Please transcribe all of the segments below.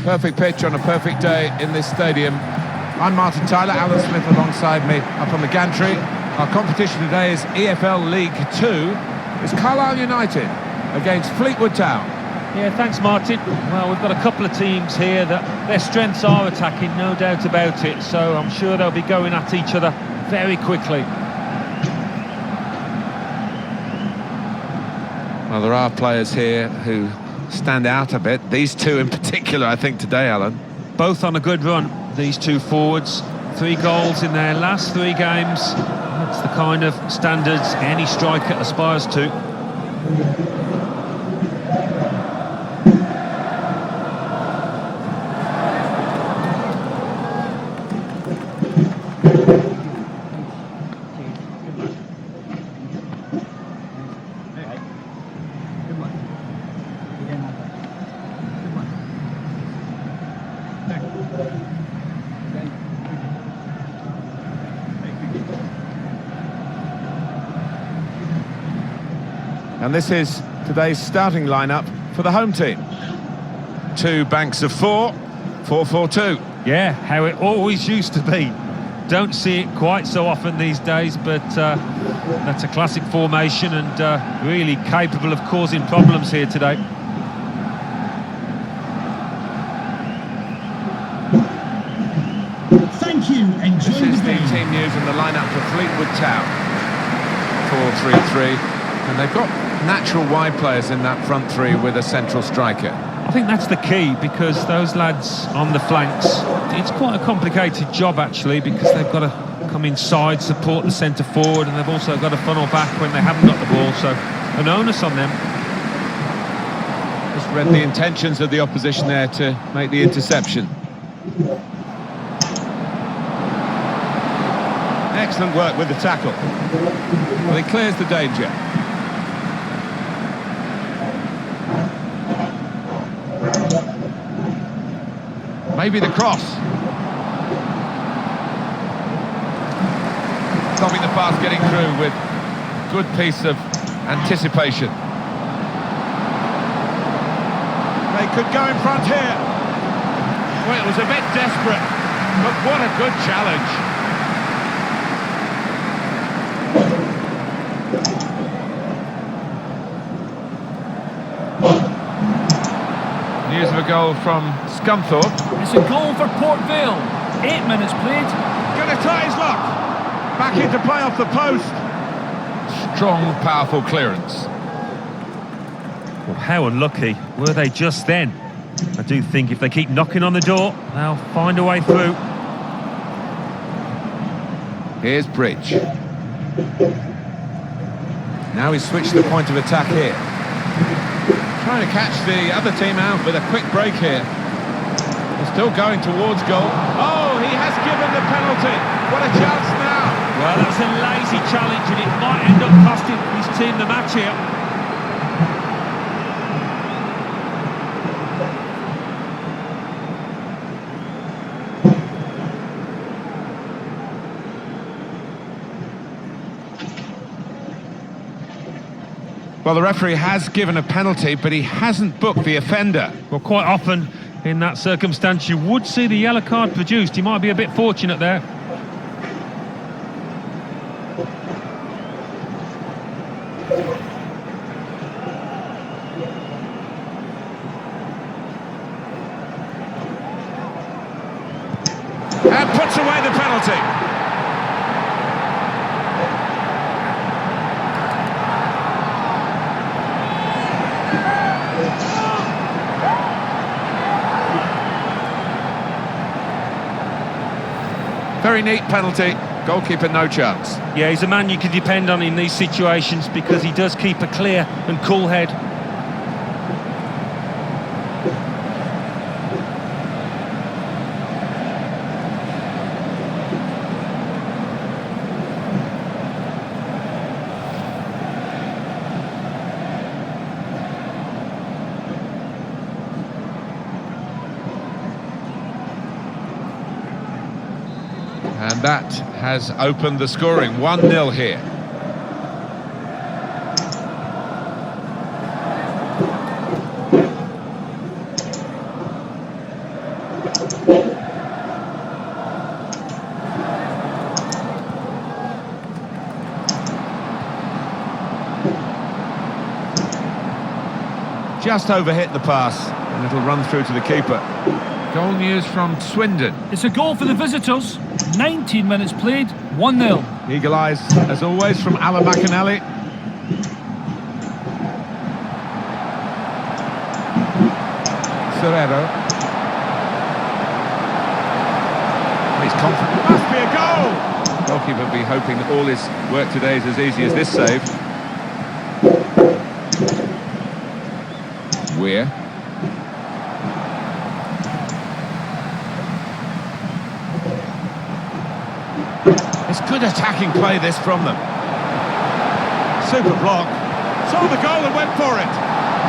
Perfect pitch on a perfect day in this stadium. I'm Martin Tyler, Alan Smith alongside me up on the gantry. Our competition today is EFL League 2. It's Carlisle United against Fleetwood Town. Yeah, thanks Martin. Well, we've got a couple of teams here that their strengths are attacking, no doubt about it. So I'm sure they'll be going at each other very quickly. Well, there are players here who stand out a bit. These two in particular, I think, today, Alan. Both on a good run, these two forwards. 3 goals in their last 3 games. That's the kind of standards any striker aspires to. And this is today's starting lineup for the home team. 2 banks of 4, 4-4-2. Yeah, how it always used to be. Don't see it quite so often these days, but that's a classic formation and really capable of causing problems here today. Thank you. Enjoy This is the the game. team news in the lineup for Fleetwood Town. 4-3-3, and they've got natural wide players in that front 3 with a central striker. I think that's the key, because those lads on the flanks, it's quite a complicated job actually, because they've got to come inside, support the centre forward, and they've also got to funnel back when they haven't got the ball, so an onus on them. Just read the intentions of the opposition there to make the interception. Excellent work with the tackle. Well, he clears the danger. Maybe the cross. Stopping the pass getting through with a good piece of anticipation. They could go in front here. Well, it was a bit desperate, but what a good challenge. News of a goal from Scunthorpe. It's a goal for Port Vale. 8 minutes played. Gonna try his luck. Back into play off the post. Strong, powerful clearance. Well, how unlucky were they just then? I do think if they keep knocking on the door, they'll find a way through. Here's Bridge. Now he's switched the point of attack here. Trying to catch the other team out with a quick break here. They're still going towards goal. Oh, he has given the penalty. What a chance now. Well, that's a lazy challenge, and it might end up costing his team the match here. Well, the referee has given a penalty, but he hasn't booked the offender. Well, quite often in that circumstance you would see the yellow card produced. He might be a bit fortunate there. And puts away the penalty. Very neat penalty. Goalkeeper, no chance. Yeah, he's a man you can depend on in these situations, because he does keep a clear and cool head. And that has opened the scoring. 1-0 here. Just overhit the pass, and it'll run through to the keeper. Goal news from Swindon. It's a goal for the visitors. 19 minutes played, 1-0. Eagle eyes, as always, from Alan McAnally. Serrero. He's confident. Must be a goal! Goalkeeper will be hoping that all his work today is as easy as this save. Weir. It's good attacking play, this, from them. Super block. Saw the goal and went for it.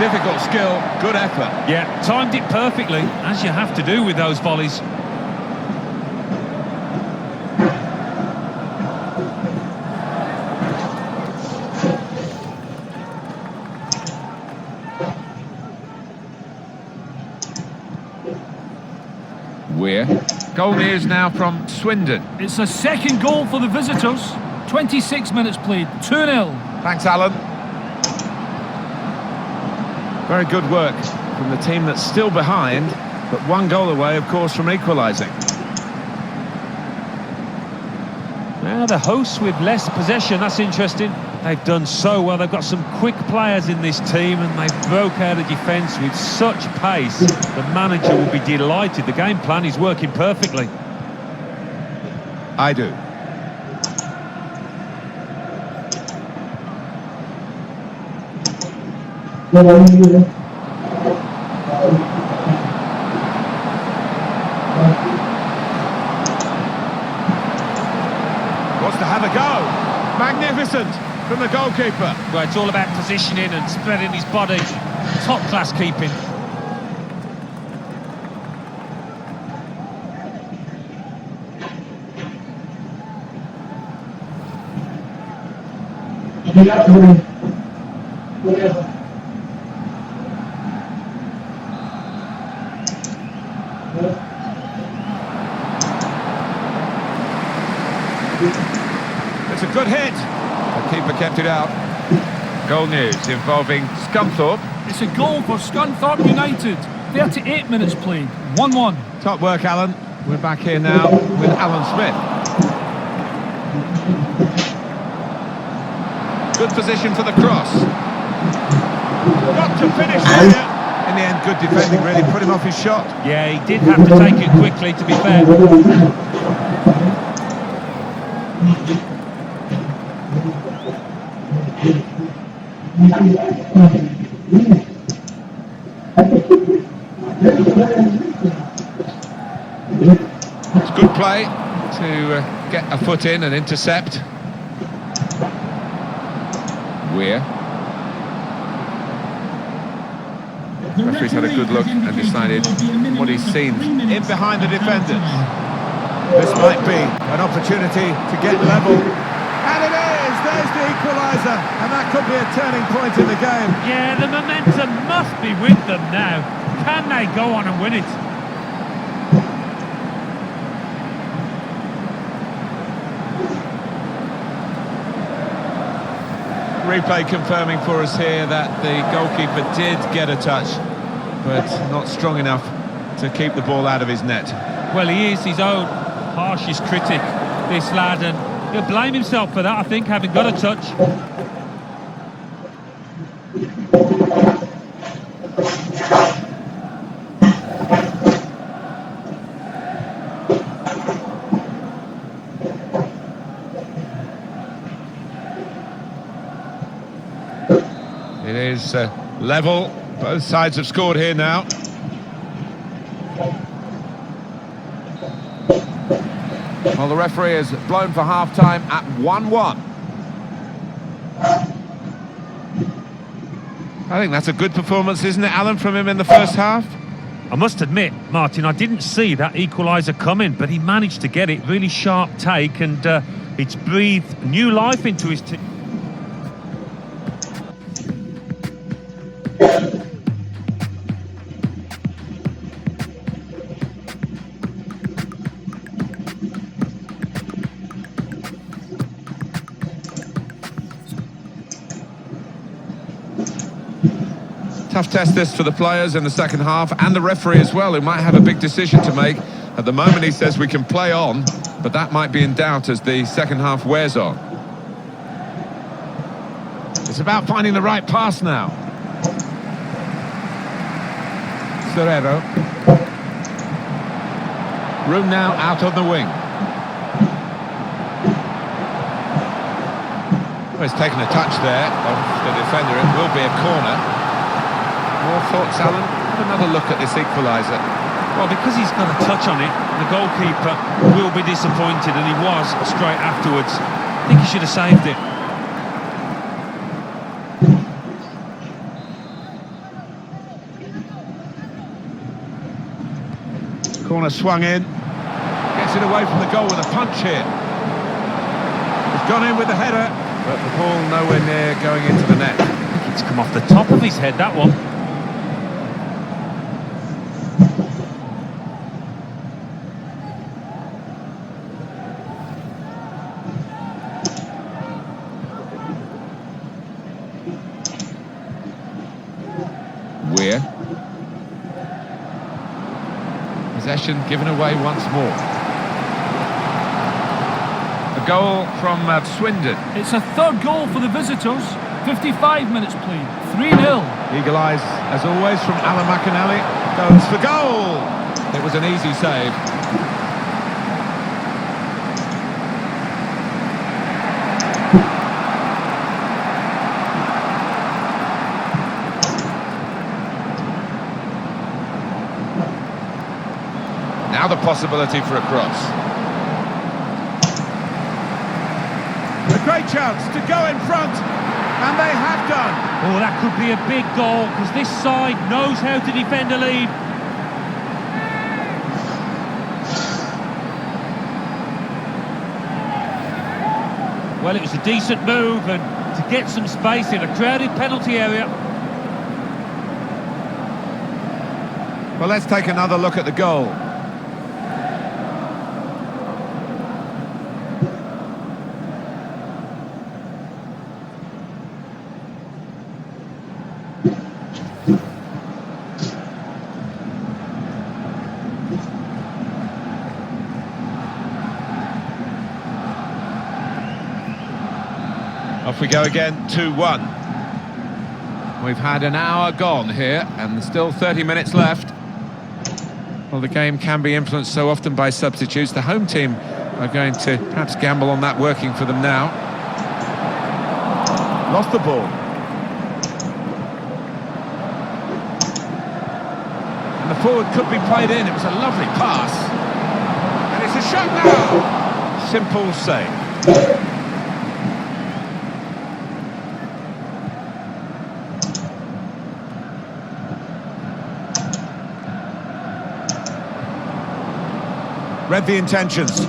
Difficult skill, good effort. Yeah, timed it perfectly, as you have to do with those volleys. Weir. Goal news now from Swindon. It's a second goal for the visitors. 26 minutes played, 2-0. Thanks, Alan. Very good work from the team that's still behind, but one goal away, of course, from equalising. Now the hosts with less possession, that's interesting. They've done so well. They've got some quick players in this team, and they broke out of defence with such pace. The manager will be delighted. The game plan is working perfectly. I do. Wants to have a go. Magnificent from the goalkeeper. Well, it's all about positioning and spreading his body. Top-class keeping. It's a good hit. The keeper kept it out. Goal news involving Scunthorpe. It's a goal for Scunthorpe United. 38 minutes played, 1-1. Top work, Alan. We're back here now with Alan Smith. Good position for the cross. Got to finish there. In the end, good defending, really put him off his shot. Yeah, he did have to take it quickly, to be fair. It's good play to get a foot in and intercept. Weir. The referee's had a good look and decided what he's seen in behind the defenders. This might be an opportunity to get level. And it is! There's the equaliser. And that could be a turning point in the game. Yeah, the momentum must be with them now. Can they go on and win it? Replay confirming for us here that the goalkeeper did get a touch, but not strong enough to keep the ball out of his net. Well, he is his own harshest critic, this lad, and he'll blame himself for that, I think, having got a touch. It is level. Both sides have scored here now. Well, the referee has blown for half-time at 1-1. I think that's a good performance, isn't it, Alan, from him in the first half? I must admit, Martin, I didn't see that equaliser coming, but he managed to get it. Really sharp take, and it's breathed new life into his team. Tough test this for the players in the second half, and the referee as well, who might have a big decision to make. At the moment he says we can play on, but that might be in doubt as the second half wears on. It's about finding the right pass now. Serrero. Room now out on the wing. Well, he's taken a touch there of the defender. It will be a corner. More thoughts, Alan? Have another look at this equaliser. Well, because he's got a touch on it, the goalkeeper will be disappointed, and he was straight afterwards. I think he should have saved it. Corner swung in. Gets it away from the goal with a punch here. He's gone in with the header, but the ball nowhere near going into the net. It's come off the top of his head, that one. Weir. Possession given away once more. A goal from Swindon. It's a third goal for the visitors. 55 minutes played. 3-0. Eagle eyes, as always, from Alan McAnally. Goes for goal! It was an easy save. Now the possibility for a cross. A great chance to go in front, and they have done. Oh, that could be a big goal, because this side knows how to defend a lead. Well, it was a decent move, and to get some space in a crowded penalty area. Well, let's take another look at the goal. Off we go again, 2-1. We've had an hour gone here, and still 30 minutes left. Well, the game can be influenced so often by substitutes. The home team are going to perhaps gamble on that working for them now. Lost the ball. And the forward could be played in. It was a lovely pass. And it's a shot now! Simple save. Read the intentions.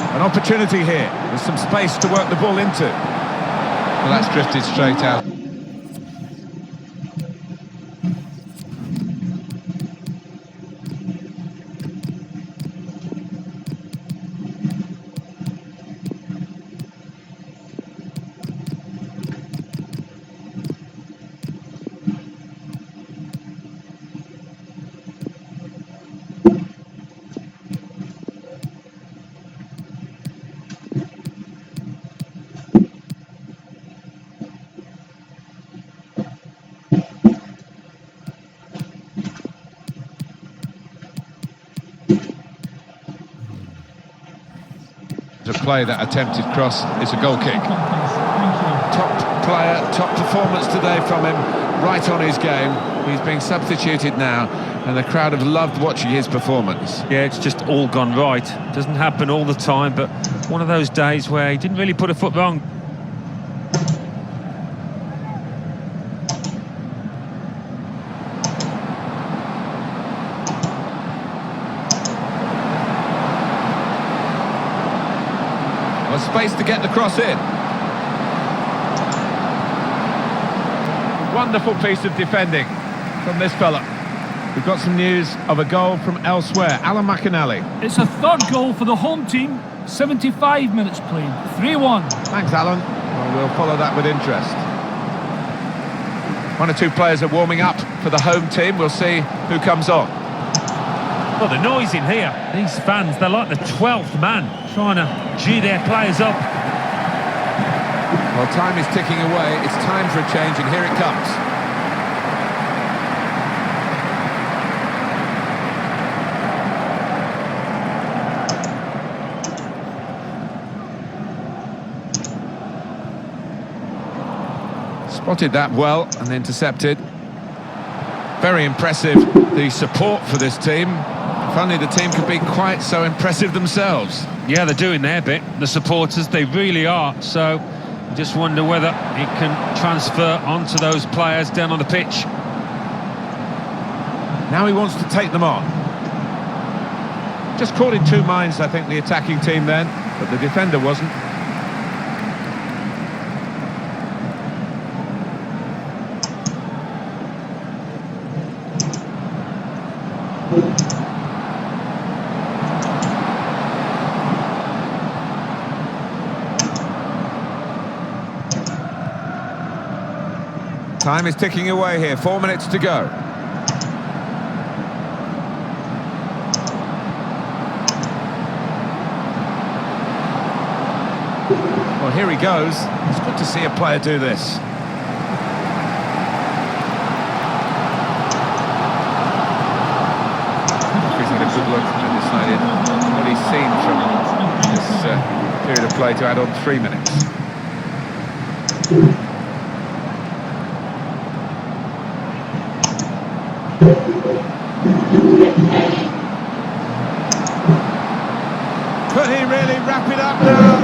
An opportunity here. There's some space to work the ball into. Well, that's drifted straight out. To play that attempted cross is a goal kick. Top player, top performance today from him, right on his game. He's being substituted now, and the crowd have loved watching his performance. Yeah, it's just all gone right. Doesn't happen all the time, but one of those days where he didn't really put a foot wrong. Well, space to get the cross in. Wonderful piece of defending from this fella. We've got some news of a goal from elsewhere. Alan McInally. It's a third goal for the home team. 75 minutes played. 3-1. Thanks, Alan. Well, we'll follow that with interest. One or two players are warming up for the home team. We'll see who comes on. Well, the noise in here. These fans, they're like the 12th man, trying to gee their players up. Well, time is ticking away. It's time for a change, and here it comes. Spotted that well and intercepted. Very impressive, the support for this team. If only the team could be quite so impressive themselves. Yeah, they're doing their bit. The supporters, they really are. So, just wonder whether it can transfer onto those players down on the pitch. Now he wants to take them on. Just caught in two minds, I think, the attacking team then, but the defender wasn't. Time is ticking away here, 4 minutes to go. Well, here he goes. It's good to see a player do this. He's had a good look and decided what he's seen from this period of play to add on 3 minutes. Could he really wrap it up now?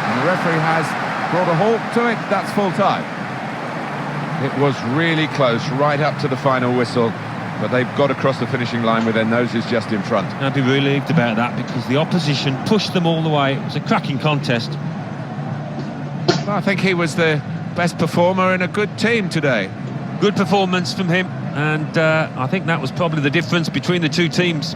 And the referee has brought a halt to it. That's full time. It was really close, right up to the final whistle, but they've got across the finishing line with their noses just in front. I'd be relieved about that because the opposition pushed them all the way. It was a cracking contest. Well, I think he was the best performer in a good team today. Good performance from him, and I think that was probably the difference between the two teams.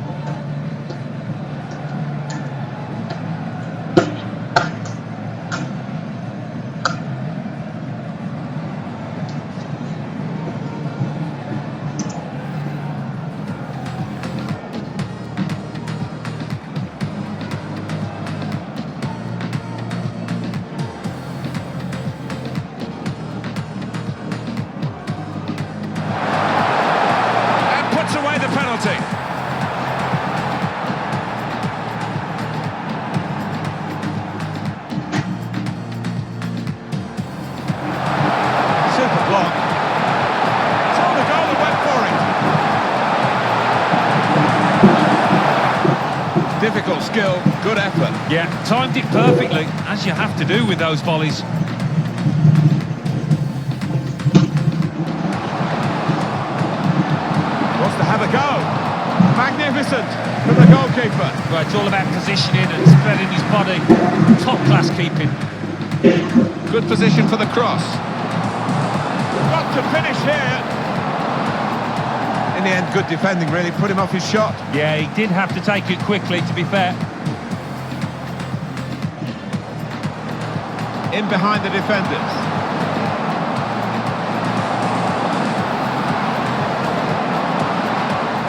Difficult skill, good effort. Yeah, timed it perfectly, as you have to do with those volleys. Wants to have a go. Magnificent from the goalkeeper. Well, it's all about positioning and spreading his body. Top-class keeping. Good position for the cross. Got to finish here. In the end, good defending, really. Put him off his shot. Yeah, he did have to take it quickly, to be fair. In behind the defenders.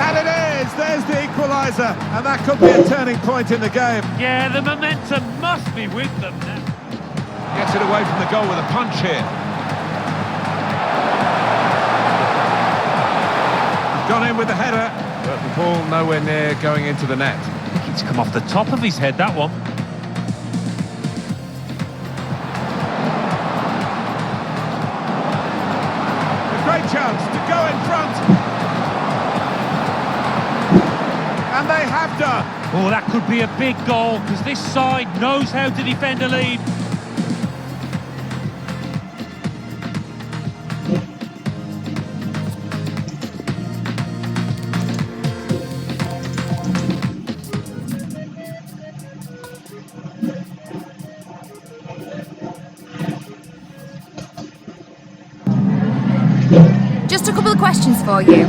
And it is! There's the equaliser. And that could be a turning point in the game. Yeah, the momentum must be with them now. Gets it away from the goal with a punch here. Gone in with the header, but the ball nowhere near going into the net. I think it's come off the top of his head, that one. A great chance to go in front. And they have done. Oh, that could be a big goal, because this side knows how to defend a lead. Just a couple of questions for you.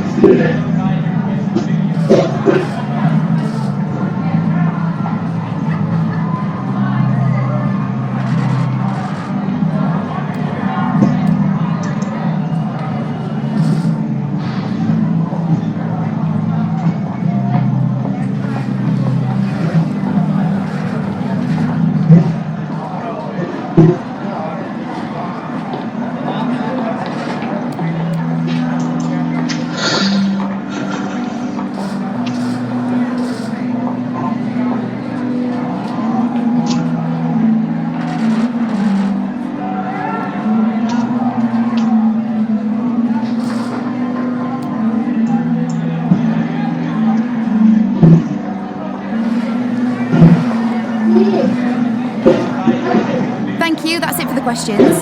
Thank you, that's it for the questions.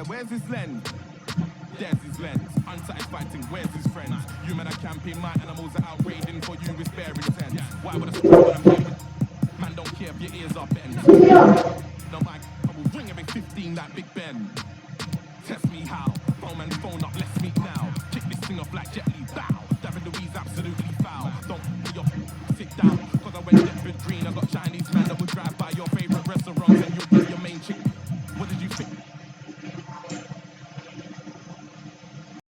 Where's his lens? There's his lens. Unsatisfied thing, where's his friends? You men are camping, my animals are out raiding for you with bare intent. Why would I scream when I'm here? Man, don't care if your ears are bent. No, my I will ring every 15 like Big Ben. Test me how. Phone man, phone up, let's meet now. Kick this thing off like jet.